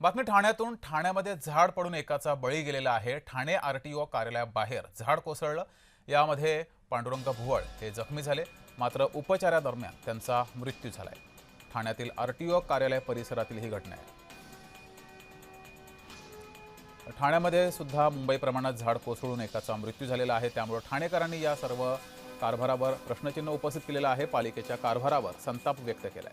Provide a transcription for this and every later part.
बातमी ठाण्यातून ठाण्यामध्ये झाड पडून एकाचा बळी गेलेला आहे। ठाणे आरटीओ कार्यालयाबाहेर झाड कोसळलं। यामध्ये पांडुरंग भुवळ हे जखमी झाले, मात्र उपचारादरम्यान त्यांचा मृत्यू झालाय। ठाण्यातील आरटीओ कार्यालय परिसरातील ही घटना आहे। ठाण्यामध्ये सुद्धा मुंबई प्रमाणात झाड कोसळून एकाचा मृत्यू झालेला आहे। त्यामुळे ठाणेकरांनी या सर्व कारभारावर प्रश्नचिन्ह उपस्थित केलेलं आहे। पालिकेच्या कारभारावर संताप व्यक्त केलाय।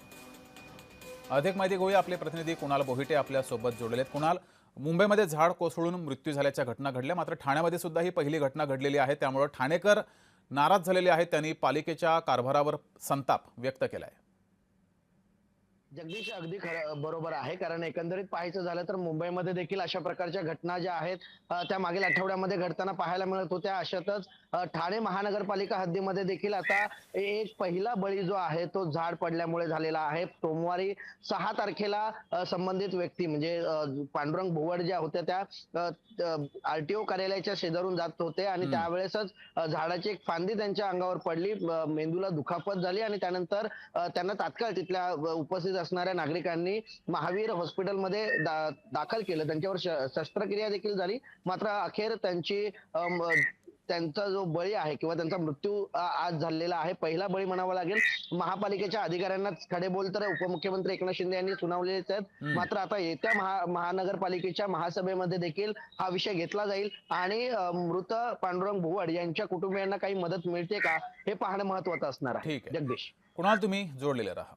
अधिक माहिती घेऊया, आपले प्रतिनिधी कुणाल बोहिटे आपल्या सोबत जोडलेले आहेत। कुणाल, मुंबईमध्ये झाड कोसळून मृत्यू झाल्याच्या घटना घडल्या, मात्र ठाण्यामध्ये सुद्धा ही पहिली घटना घडलेली आहे। त्यामुळे ठाणेकर नाराज झालेले आहेत। त्यांनी पालिकेच्या कारभारावर संताप व्यक्त केलाय। जगदीश, अगदी खरं बरोबर आहे. कारण एकंदरीत पाहायचं झालं तर मुंबईमध्ये देखील अशा प्रकारच्या घटना ज्या आहेत त्या मागील आठवड्यामध्ये घडताना पाहायला मिळत होत्या। अशातच ठाणे महानगरपालिका हद्दीमध्ये देखील आता एक पहिला बळी जो आहे तो झाड पडल्यामुळे झालेला आहे। सोमवारी 6 तारखेला संबंधित व्यक्ती म्हणजे पांडुरंग भुवड ज्या होत्या त्या आरटीओ कार्यालयाच्या शेजारून जात होते आणि त्यावेळेसच झाडाची एक फांदी त्यांच्या अंगावर पडली, मेंदूला दुखापत झाली आणि त्यानंतर त्यांना तात्काळ तिथल्या उपस्थित असणाऱ्या नागरिकांनी महावीर हॉस्पिटलमध्ये दाखल केलं। त्यांच्यावर शस्त्रक्रिया देखील झाली, मात्र अखेर त्यांचा जो बळी आहे किंवा त्यांचा मृत्यू आज झालेला आहे। पहिला बळी म्हणावा लागेल। महापालिकेच्या अधिकाऱ्यांना खडे बोल तर उपमुख्यमंत्री एकनाथ शिंदे यांनी सुनावलेलेच आहेत, मात्र आता येत्या महानगरपालिकेच्या महासभेमध्ये देखील हा विषय घेतला जाईल आणि मृत पांडुरंग भुवड यांच्या कुटुंबियांना काही मदत मिळते का हे पाहणं महत्वाचं असणार आहे। ठीक आहे जगदीश, कुणाल, तुम्ही जोडलेले राहा।